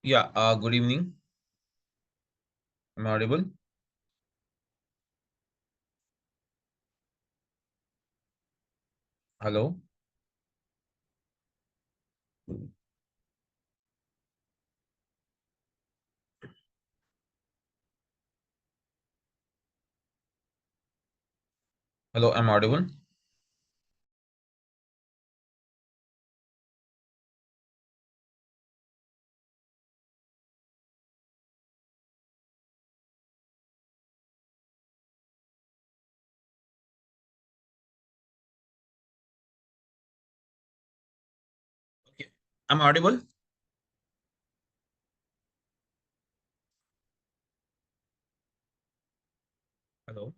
Yeah, good evening. Am I audible? Hello. Hello, am I audible? Okay. Am I audible? Hello.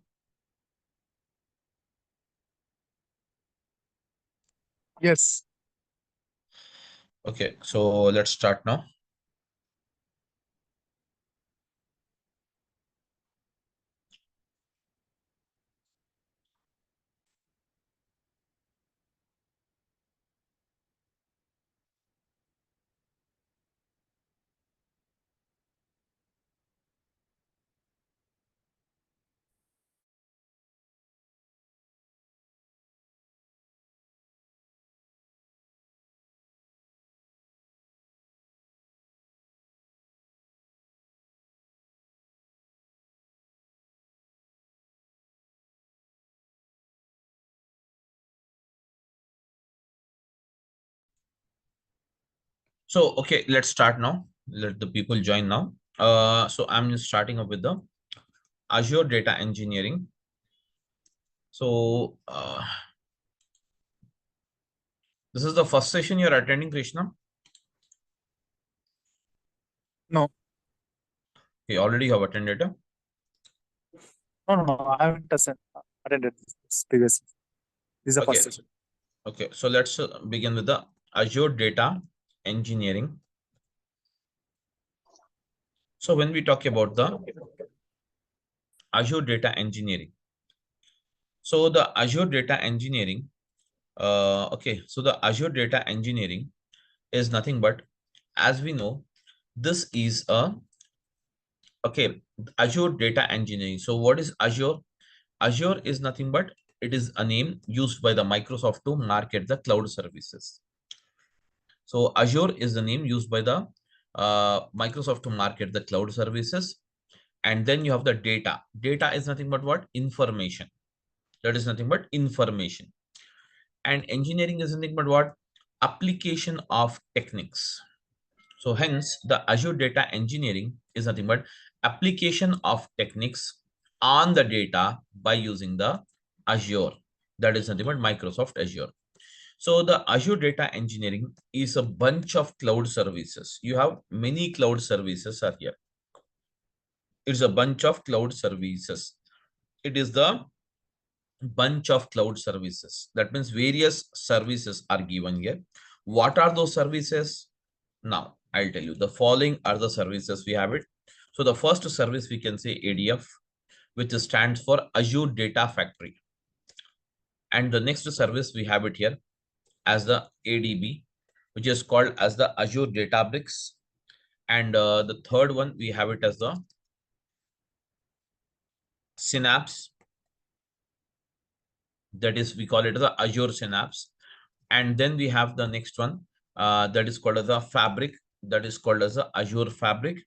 Yes. Okay, so let's start now. So, okay, let's start now. Let the people join now. So I'm just starting up with the Azure Data Engineering. So, this is the first session you're attending, Krishna. No. You already have attended it. No. I haven't attended this previous. This is the Okay, first session. okay. So let's begin with the Azure Data Engineering. So when we talk about the Azure Data Engineering, so the Azure Data Engineering, okay, so the Azure Data Engineering is nothing but, as we know, this is a, okay, Azure Data Engineering. So what is Azure? Azure is nothing but it is a name used by the Microsoft to market the cloud services. So Azure is the name used by the Microsoft to market the cloud services. And then you have the data. Data is nothing but what? Information. That is nothing but information. And engineering is nothing but what? Application of techniques. So hence the Azure Data Engineering is nothing but application of techniques on the data by using the Azure. That is nothing but Microsoft Azure. So the Azure Data Engineering is a bunch of cloud services. You have many cloud services are here. It's a bunch of cloud services. It is the bunch of cloud services. That means various services are given here. What are those services? Now, I'll tell you. The following are the services we have it. So the first service we can say ADF, which stands for Azure Data Factory. And the next service we have it here as the ADB, which is called as the Azure Databricks. And the third one we have it as the Synapse. That is, we call it as the Azure Synapse. And then we have the next one that is called as the Fabric. That is called as the Azure Fabric.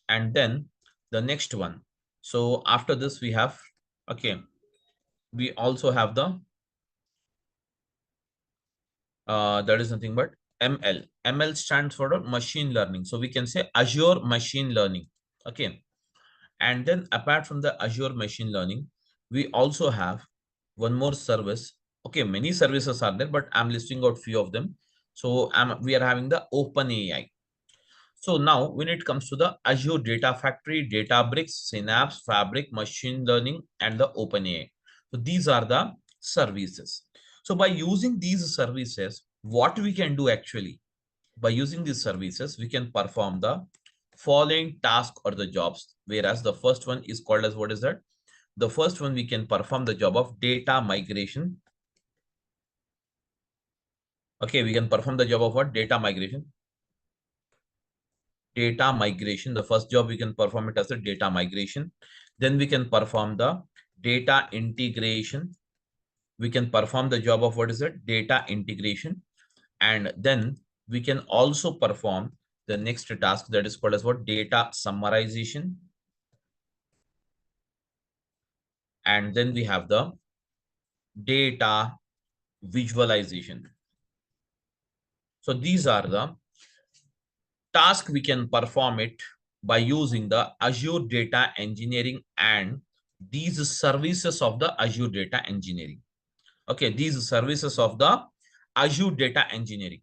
And then the next one. So after this we have, okay, we also have the that is nothing but ML. ML stands for machine learning. So we can say Azure Machine Learning. Okay. And then apart from the Azure Machine Learning, we also have one more service. Okay, many services are there, but I'm listing out few of them. So we are having the OpenAI. So now when it comes to the Azure Data Factory, Databricks, Synapse, Fabric, Machine Learning, and the OpenAI. So these are the services. So by using these services, what we can do actually, by using these services, we can perform the following task or the jobs. Whereas the first one is called as, what is that? The first one, we can perform the job of data migration. Okay, we can perform the job of what? Data migration. data migration. The first job we can perform it as a data migration. Then we can perform the data integration. We can perform the job of what is it? Data integration. And then we can also perform the next task that is called as what? Data summarization. And then we have the data visualization. So these are the tasks we can perform it by using the Azure Data Engineering and these services of the Azure Data Engineering. Okay, these services of the Azure Data Engineering.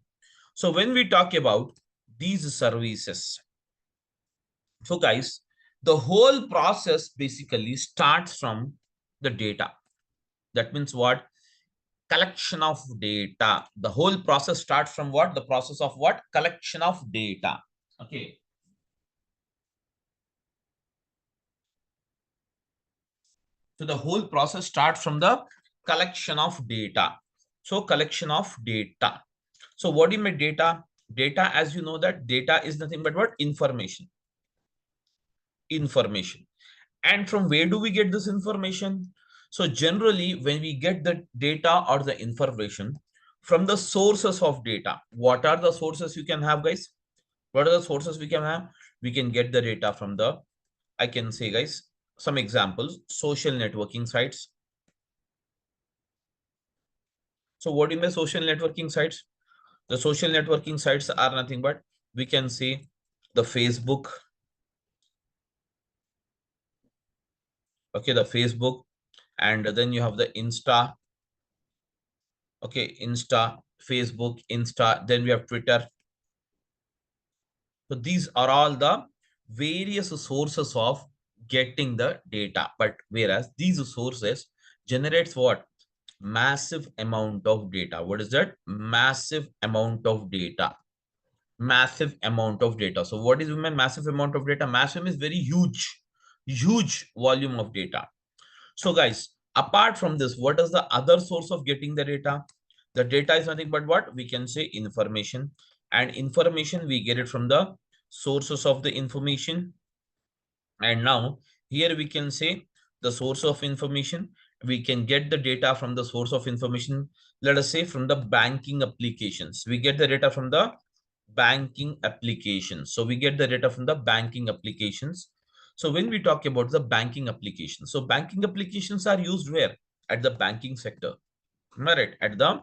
So when we talk about these services, so guys, the whole process basically starts from the data. That means what? Collection of data. The whole process starts from what? The process of what? Collection of data. Okay. So the whole process starts from the collection of data. So collection of data. So what do you mean data? Data, as you know, that data is nothing but what? Information. Information. And from where do we get this information? So generally, when we get the data or the information from the sources of data, what are the sources you can have, guys? What are the sources we can have? We can get the data from the, I can say, guys, some examples, social networking sites. So what in the social networking sites? The social networking sites are nothing but, we can say, the Facebook. Okay, the Facebook. And then you have the Insta. Okay, Insta, Facebook, Insta. Then we have Twitter. So these are all the various sources of getting the data. But whereas these sources generates what? Massive amount of data. What is that? Massive amount of data. Massive amount of data. So what is my massive amount of data? Massive is very huge, huge volume of data. So guys, apart from this, what is the other source of getting the data? The data is nothing but what? We can say information. And information, we get it from the sources of the information. And now here we can say the source of information. We can get the data from the source of information. Let us say from the banking applications. We get the data from the banking applications. So we get the data from the banking applications. So when we talk about the banking applications, so banking applications are used where? At the banking sector. Right? At the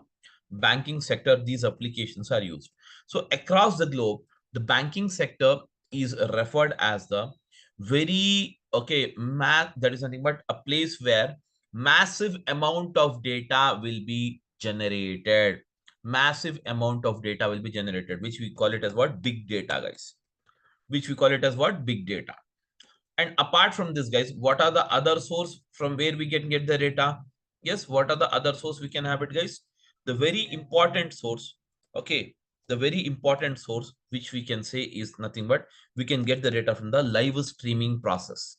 banking sector, these applications are used. So across the globe, the banking sector is referred as the very, okay, that is nothing but a place where massive amount of data will be generated. Massive amount of data will be generated, which we call it as what? Big data, guys. Which we call it as what? Big data. And apart from this, guys, what are the other source from where we can get the data? Yes, what are the other source we can have it, guys? The very important source, okay, the very important source which we can say is nothing but we can get the data from the live streaming process.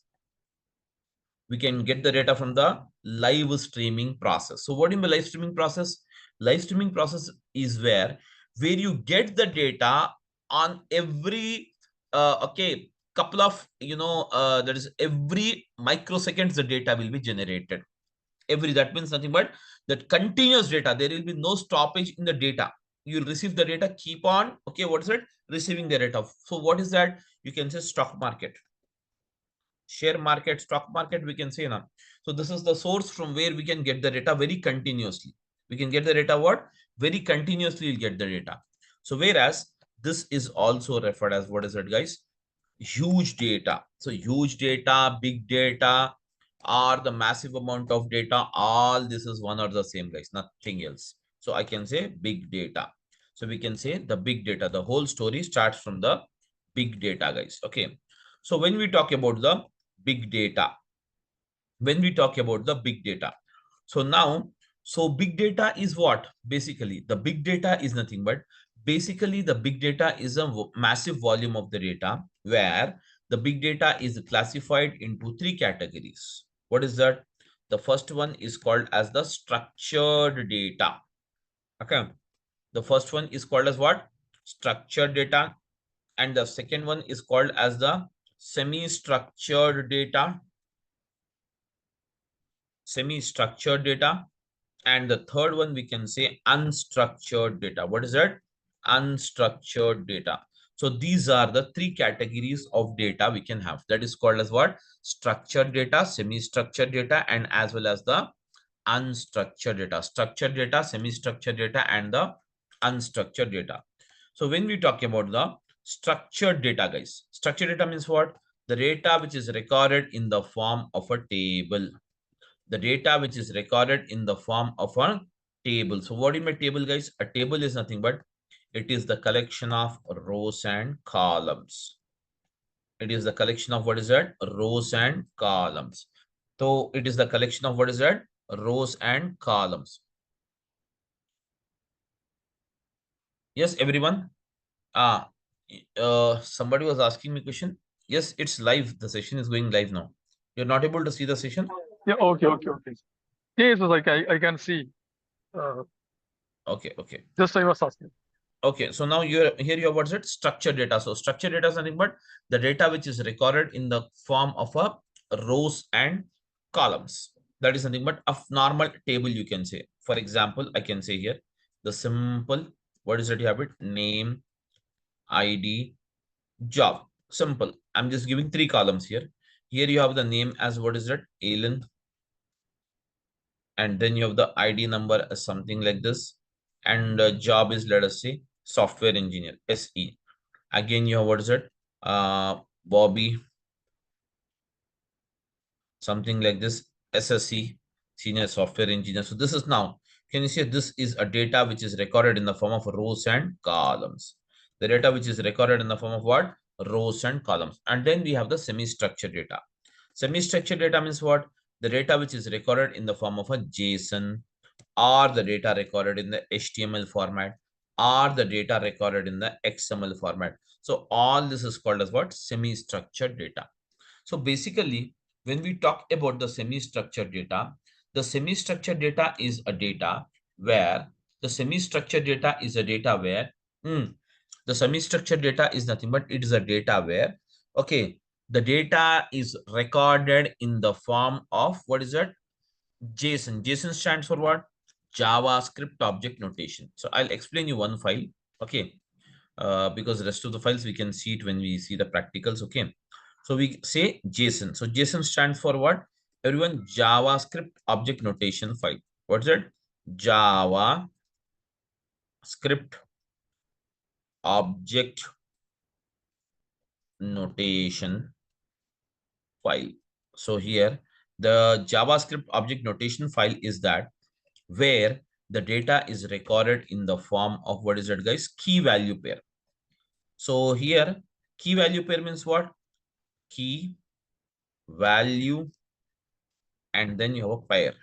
We can get the data from the live streaming process. So what is the live streaming process? Live streaming process is where you get the data on every okay, couple of, that is every microseconds the data will be generated. Every, that means nothing but that continuous data. There will be no stoppage in the data. You'll receive the data, keep on, okay, what is it? Receiving the data. So what is that? You can say stock market, share market, stock market, we can say now. So this is the source from where we can get the data very continuously. We can get the data what? Very continuously you'll get the data. So whereas this is also referred as what is it, guys? Huge data. So huge data, big data, or the massive amount of data, all this is one or the same, guys, nothing else. So I can say big data. So we can say the big data. The whole story starts from the big data, guys. Okay. So when we talk about the big data, when we talk about the big data, so now, so big data is what? Basically, the big data is nothing but basically the big data is a massive volume of the data where the big data is classified into three categories. What is that? The first one is called as the structured data. Okay. The first one is called as what? Structured data. and the second one is called as the semi-structured data. Semi-structured data. And the third one we can say unstructured data. What is that? Unstructured data. So these are the three categories of data we can have. That is called as what? Structured data, semi-structured data, and as well as the unstructured data. Structured data, semi-structured data, and the unstructured data. So when we talk about the structured data, guys, structured data means what? The data which is recorded in the form of a table. The data which is recorded in the form of a table. So what is my table, guys? A table is nothing but it is the collection of rows and columns. It is the collection of what is that? Rows and columns. So it is the collection of what is that? Rows and columns. Yes, everyone. Ah, Somebody was asking me question. Yes, it's live. The session is going live now. You're not able to see the session? Yeah, okay. Yes, like I can see. Uh, Okay. just I was asking. Okay, so now you're here you have what's it? Structured data. So structured data is nothing but the data which is recorded in the form of a rows and columns. That is nothing but a normal table, you can say. For example, I can say here the simple, what is it? You have it name, ID, job. Simple. I'm just giving three columns here. Here you have the name as what is it? Alan. And then you have the ID number as something like this. And job is, let us say, software engineer, SE. Again, you have what is it? Bobby, something like this, SSC, senior software engineer. So this is now, can you see this is a data which is recorded in the form of rows and columns. The data which is recorded in the form of what? Rows and columns. And then we have the semi-structured data. Semi-structured data means what? The data which is recorded in the form of a JSON, or the data recorded in the HTML format, or the data recorded in the XML format. So all this is called as what? Semi-structured data. So basically, when we talk about the semi-structured data, the semi-structured data is a data where the semi-structured data is a data where the semi-structured data is nothing but it is a data where, okay, the data is recorded in the form of what is that? JSON. JSON stands for what? JavaScript object notation. So I'll explain you one file, okay? Because the rest of the files we can see it when we see the practicals, okay? So we say JSON. So JSON stands for what? Everyone, JavaScript object notation file. What's it? JavaScript object notation file. So here, the JavaScript object notation file is that where the data is recorded in the form of what is it, guys? Key value pair. So here, key value pair means what? Key value, and then you have a pair.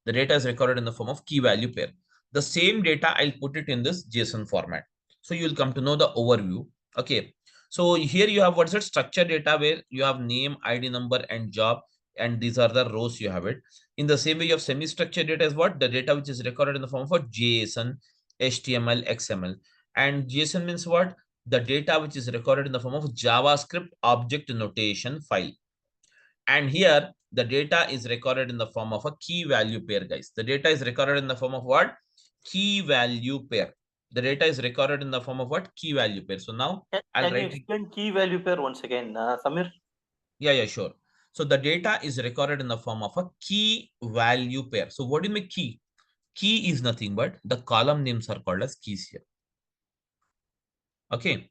The data is recorded in the form of key value pair. The same data, I'll put it in this JSON format. So you'll come to know the overview. Okay. So here you have what's it? Structured data where you have name, ID number, and job. And these are the rows you have it. In the same way, you have semi-structured data is what? The data which is recorded in the form of a JSON, HTML, XML. And JSON means what? The data which is recorded in the form of JavaScript object notation file. And here the data is recorded in the form of a key value pair, guys. The data is recorded in the form of what? Key value pair. The data is recorded in the form of what? Key value pair. So now I'll Can you write it. explain key value pair once again, Samir? Yeah, sure. So the data is recorded in the form of a key value pair. So what do you mean key? Key is nothing but the column names are called as keys here. Okay.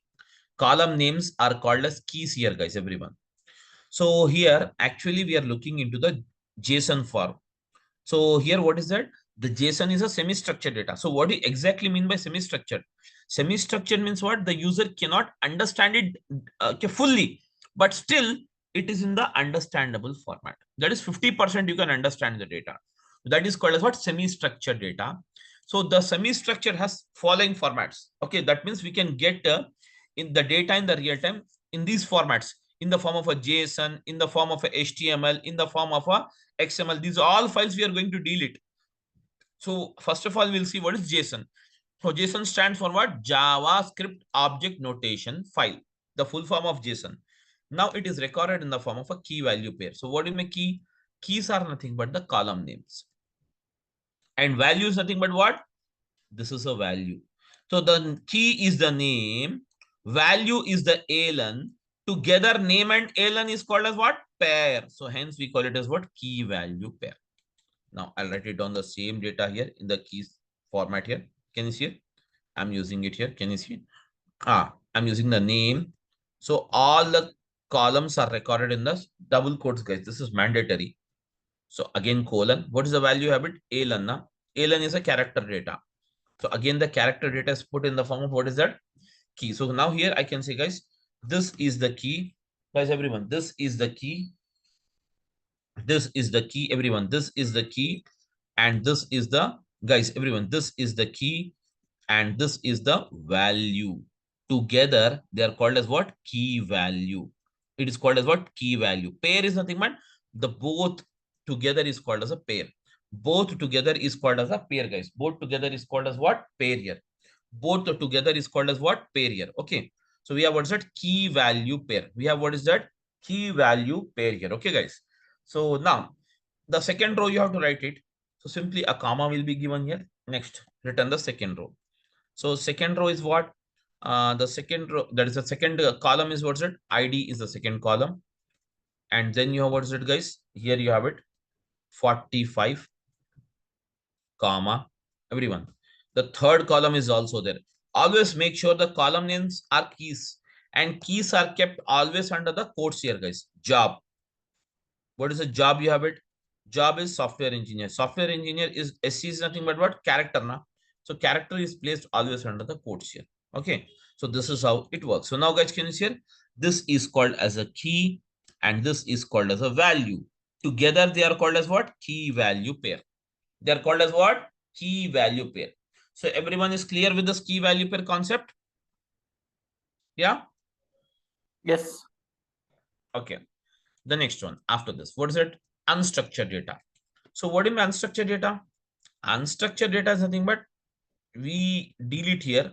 Column names are called as keys here, guys, everyone. So here, actually, we are looking into the JSON form. So here, what is that? The JSON is a semi-structured data. So what do you exactly mean by semi-structured? Semi-structured means what? The user cannot understand it fully, but still it is in the understandable format. That is 50% you can understand the data. That is called as what? Semi-structured data. So the semi-structure has following formats. Okay, that means we can get in the data in the real time in these formats, in the form of a JSON, in the form of a HTML, in the form of a XML. These are all files we are going to delete. So first of all, we'll see what is JSON. So JSON stands for what? JavaScript object notation file. the full form of JSON. Now it is recorded in the form of a key value pair. So what is my key? Keys are nothing but the column names. And value is nothing but what? This is a value. So the key is the name, value is the ALN. Together, name and ALN is called as what? Pair. So hence we call it as what? Key value pair. Now I'll write it down the same data here in the keys format here. Can you see it? I'm using it here. Can you see it? I'm using the name. So all the columns are recorded in the double quotes, guys. This is mandatory. So again, colon. What is the value habit? ALN. Na? ALN is a character data. So again, the character data is put in the form of what is that? Key. So now here I can say, guys, this is the key. Guys, everyone, this is the key. This is the key, everyone. This is the key. And this is the, guys, everyone, this is the key. And this is the value. Together, they are called as what? Key value. It is called as what? Key value. Pair is nothing but the both together is called as a pair. Both together is called as a pair, guys. Both together is called as what? Pair here. Both together is called as what? Pair here. Okay. So we have what's that? Key value pair. We have what is that? Key value pair here. Okay, guys. So now the second row you have to write it. So simply a comma will be given here. Next, return the second row. So second row is what? The second row, that is the second column is what's it? ID is the second column. And then you have what's it, guys? Here you have it. 45, comma, everyone. The third column is also there. Always make sure the column names are keys. And keys are kept always under the quotes here, guys. Job. What is the job you have it? Job is software engineer. Software engineer is SC is nothing but what? Character. Na? So character is placed always under the quotes here. Okay. So this is how it works. So now guys, can you see here? This is called as a key and this is called as a value. Together they are called as what? Key value pair. They are called as what? Key value pair. So everyone is clear with this key value pair concept? Yeah? Yes. Okay. The next one after this, what is it? Unstructured data. So what is unstructured data? Unstructured data is nothing but we delete here.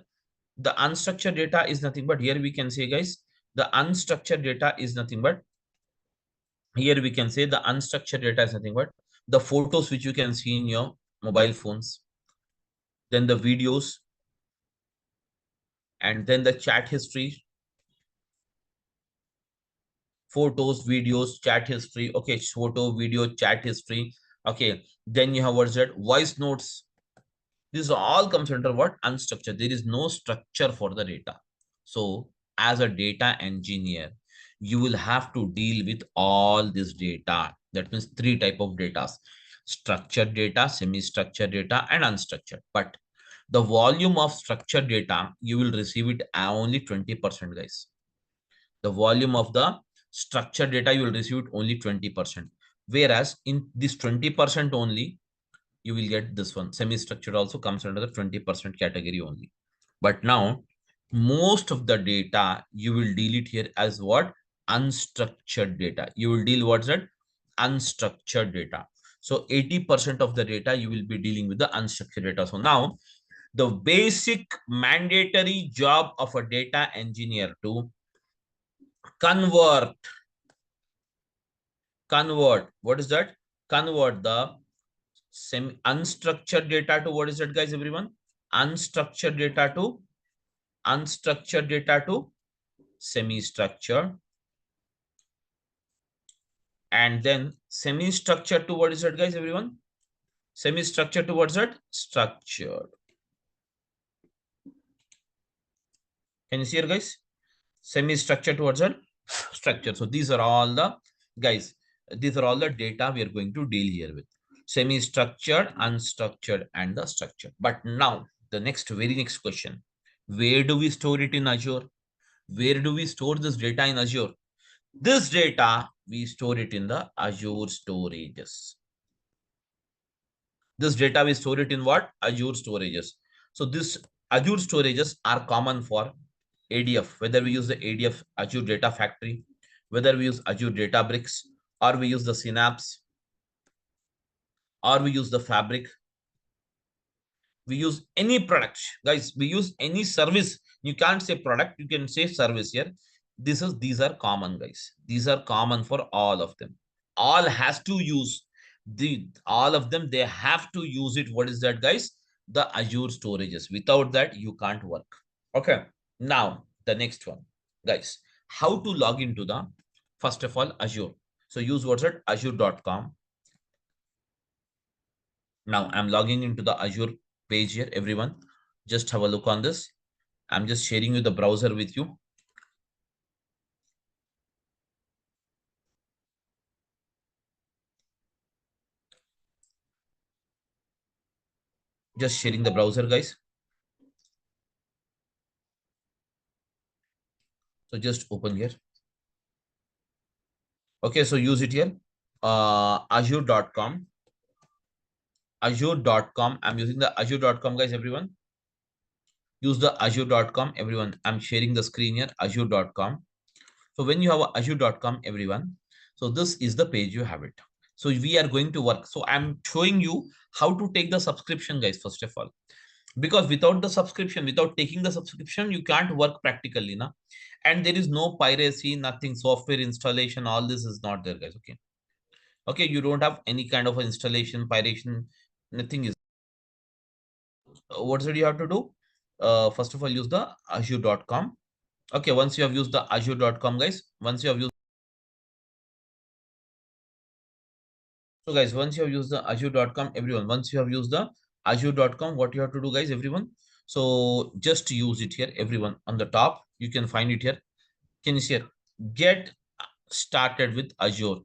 The unstructured data is nothing but here we can say, guys, the unstructured data is nothing but here we can say the unstructured data is nothing but the photos which you can see in your mobile phones, then the videos, and then the chat history, photos, videos, chat history. Okay, photo, video, chat history. Okay, then you have what's that? Voice notes. This all comes under what? Unstructured. There is no structure for the data. So as a data engineer, you will have to deal with all this data. That means three type of data: structured data, semi-structured data, and unstructured. But the volume of structured data, you will receive it only 20%, guys. The volume of the structured data, you will receive it only 20%. Whereas in this 20% only, you will get this one. Semi-structured also comes under the 20% category only. But now, most of the data, you will deal it here as what? Unstructured data. You will deal what's that? Unstructured data. So 80% of the data, you will be dealing with the unstructured data. So now, the basic mandatory job of a data engineer to convert, what is that? Convert the unstructured data to what is that, guys, everyone? Unstructured data to semi-structured, and then semi-structured to what is that, guys, everyone? Semi-structured to what is that? Structured. Can you see here, guys? Semi-structured towards that structure. So these are all the, guys, these are all the data we are going to deal here with: semi-structured, unstructured, and the structured. But now the very next question: where do we store it in Azure? Where do we store this data in Azure? This data we store it in the Azure storages. This data we store it in what? Azure storages. So this Azure storages are common for ADF, whether we use the ADF Azure Data Factory, whether we use Azure Databricks, or we use the Synapse, or we use the Fabric. We use any product, guys. We use any service. You can't say product, you can say service here. These are common, guys. These are common for all of them. All has to use all of them. They have to use it. What is that, guys? The Azure storages. Without that, you can't work. Okay. Now the next one, guys. How to log into the, first of all, Azure. So use what's it? Azure.com. Now I'm logging into the Azure page here. Everyone, just have a look on this. I'm just sharing you the browser with you. Just sharing the browser, guys. So just open here. Okay, so use it here. Azure.com. Azure.com. I'm using the Azure.com, guys. Everyone, use the Azure.com. Everyone, I'm sharing the screen here. Azure.com. So when you have Azure.com, everyone, so this is the page you have it. So we are going to work. So I'm showing you how to take the subscription, guys, first of all. Because without the subscription, without taking the subscription, you can't work practically, na? And there is no piracy, nothing, software installation, all this is not there, guys. Okay. Okay, you don't have any kind of installation, piracy, nothing is. What do you have to do? First of all, use the azure.com. Okay, once you have used the azure.com, guys, once you have used, so guys, once you have used the azure.com, everyone, once you have used the azure.com, what you have to do, guys, everyone? So just use it here, everyone. On the top, you can find it here. Can you see here? Get started with Azure.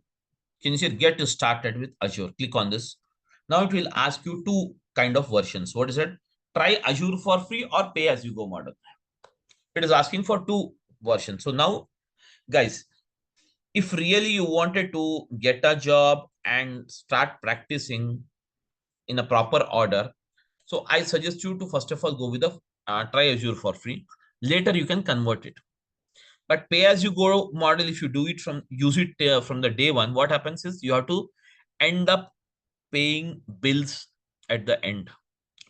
Can you see here? Get started with Azure. Click on this. Now it will ask you two kind of versions. What is it? Try Azure for free or pay as you go model. It is asking for two versions. So now, guys, if really you wanted to get a job and start practicing in a proper order, so I suggest you to first of all go with the try Azure for free. Later you can convert it. But pay as you go model, if you do it from use it from the day one, what happens is you have to end up paying bills at the end.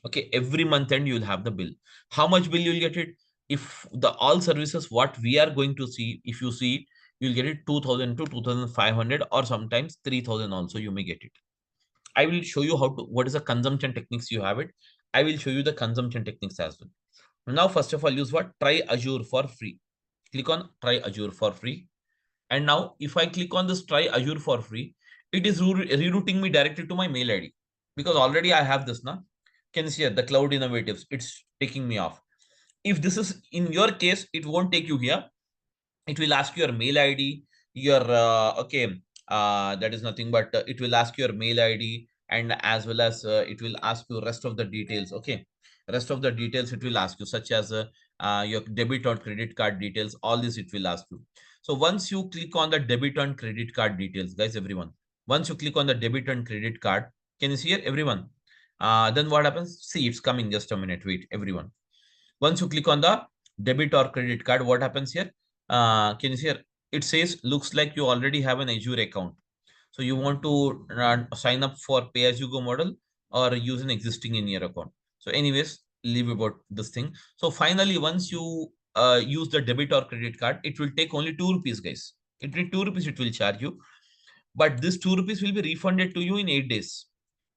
Okay, every month end you'll have the bill. How much bill you'll get it? If the all services what we are going to see, if you see it, you'll get it 2000 to 2500 or sometimes 3000 also you may get it. I will show you how to, what is the consumption techniques you have it. I will show you the consumption techniques as well. Now first of all, use what? Try Azure for free. Click on try Azure for free. And now if I click on this try Azure for free, it is rerouting me directly to my mail ID because already I have this now. Can you see here, the cloud innovatives, it's taking me off. If this is in your case, it won't take you here. It will ask your mail ID, your okay, that is nothing but it will ask your mail ID, and as well as it will ask you rest of the details. Okay, rest of the details it will ask you, such as your debit or credit card details, all this it will ask you. So once you click on the debit and credit card details, guys, everyone, once you click on the debit and credit card, can you see here, everyone? Then what happens? See, it's coming. Just a minute. Wait, everyone. Once you click on the debit or credit card, what happens here? Can you see here? It says, looks like you already have an Azure account. So you want to sign up for pay-as-you-go model or use an existing in your account. So anyways, leave about this thing. So finally, once you use the debit or credit card, it will take only 2 rupees, guys. It will 2 rupees it will charge you. But this 2 rupees will be refunded to you in 8 days.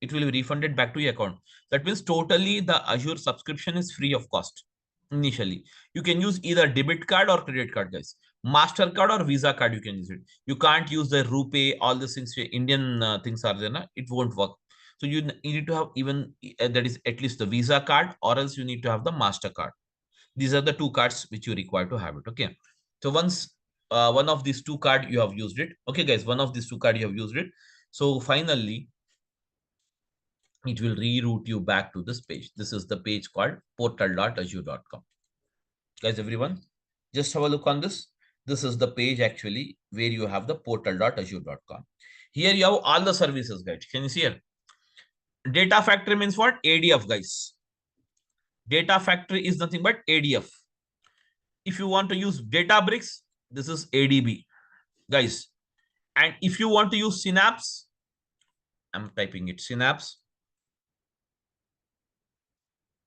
It will be refunded back to your account. That means totally the Azure subscription is free of cost initially. You can use either debit card or credit card, guys. MasterCard or Visa card, you can use it. You can't use the RuPay, all the things, Indian things are there, na? It won't work. So you need to have even, that is at least the Visa card, or else you need to have the MasterCard. These are the two cards which you require to have it. Okay. So once one of these two card you have used it. Okay, guys, one of these two card you have used it. So finally, it will reroute you back to this page. This is the page called portal.azure.com. Guys, everyone, just have a look on this. This is the page actually where you have the portal.azure.com. Here you have all the services, guys. Can you see here? Data factory means what? ADF, guys. Data factory is nothing but ADF. If you want to use Databricks, this is ADB, guys. And if you want to use Synapse, I'm typing it, Synapse,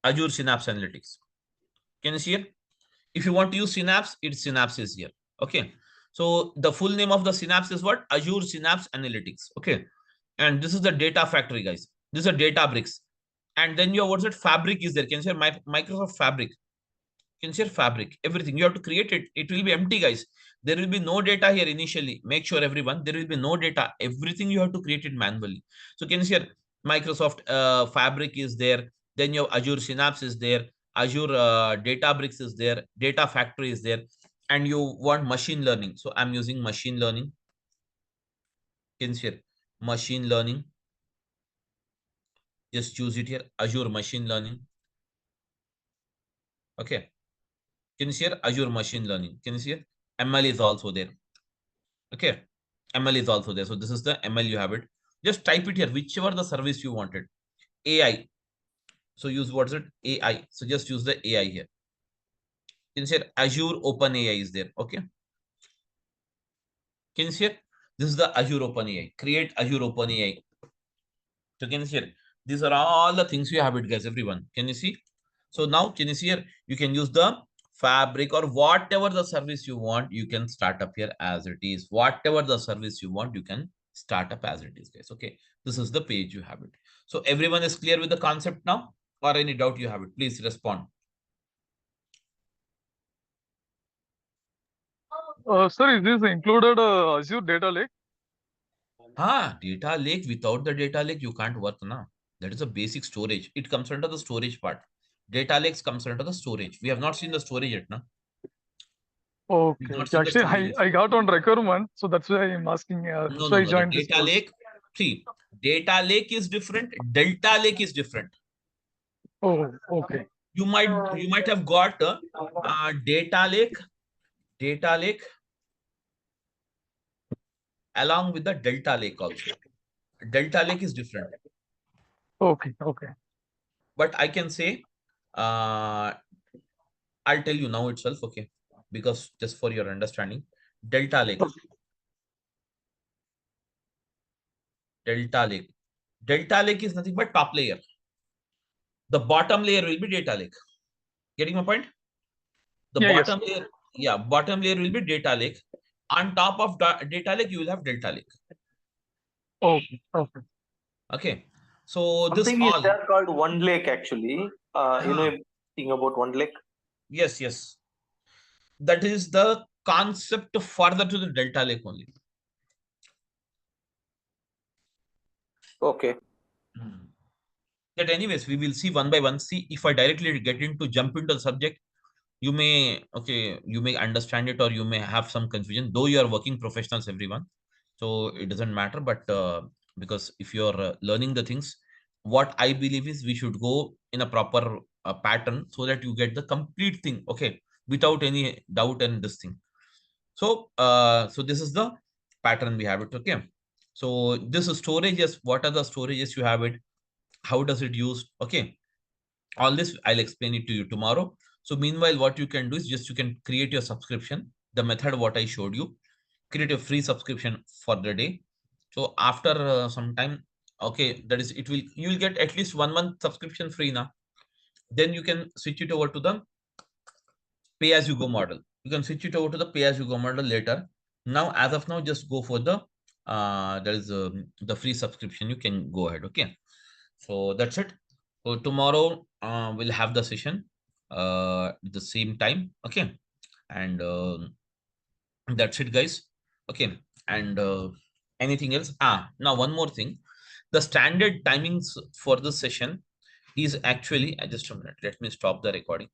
Azure Synapse Analytics. Can you see it? If you want to use Synapse, it's Synapse is here. Okay. So the full name of the Synapse is what? Azure Synapse Analytics. Okay. And this is the data factory, guys. This is a data bricks. And then your what's it? Fabric is there. Can you say Microsoft Fabric? Can you share Fabric? Everything. You have to create it. It will be empty, guys. There will be no data here initially. Make sure everyone, there will be no data. Everything you have to create it manually. So can you share Microsoft Fabric is there. Then your Azure Synapse is there. Azure Databricks is there. Data Factory is there. And you want machine learning. So I'm using machine learning. Can you share machine learning? Just choose it here. Azure Machine Learning. Okay. Can you share Azure Machine Learning? Can you see ML is also there? Okay. ML is also there. So this is the ML you have it. Just type it here, whichever the service you wanted. AI. So use what is it? AI. So just use the AI here. Can you share Azure OpenAI is there? Okay. Can you share? This is the Azure OpenAI. Create Azure OpenAI. So can you see here? These are all the things you have it, guys, everyone. Can you see? So now can you see here? You can use the Fabric or whatever the service you want, you can start up here as it is. Whatever the service you want, you can start up as it is, guys. Okay. This is the page you have it. So everyone is clear with the concept now, or any doubt you have it? Please respond. Sir, is this included Azure Data Lake? Data lake. Without the data lake, you can't work now. That is a basic storage. It comes under the storage part. Data lakes comes under the storage. We have not seen the storage yet, no? We've Okay. not seen the Actually, storage. I got one requirement, so that's why I'm asking. No, So no, I no. The joined this data course. lake. See, data lake is different. Delta lake is different. Oh, okay. You might have got data lake along with the delta lake also. Delta lake is different. Okay, okay. But I can say, I'll tell you now itself, okay? Because just for your understanding, delta lake. Delta lake. Delta lake is nothing but top layer. The bottom layer will be data lake. Getting my point? The bottom layer, yeah, bottom layer will be data lake. On top of data lake, you will have delta lake. Okay, okay. Okay. So Something this is all. there called one lake actually. You know anything about one lake? Yes, yes. That is the concept further to the delta lake only. Okay. That anyways, we will see one by one. See, if I directly jump into the subject, you may understand it or you may have some confusion, though you are working professionals, everyone. So it doesn't matter. But because if you're learning the things, what I believe is we should go in a proper pattern so that you get the complete thing, okay, without any doubt and this thing. So so this is the pattern we have it, okay. So this is storages. What are the storages you have it? How does it use? Okay, all this I'll explain it to you tomorrow. So meanwhile, what you can do is just you can create your subscription. The method what I showed you, create a free subscription for the day. So after some time, okay, that is it will you will get at least 1 month subscription free now. Then you can switch it over to the pay as you go model. You can switch it over to the pay as you go model later. Now, as of now, just go for the there is the free subscription. You can go ahead. Okay, so that's it. So tomorrow we'll have the session at the same time. Okay, and that's it, guys. Okay, and anything else? Now one more thing. The standard timings for this session is actually just a minute. Let me stop the recording.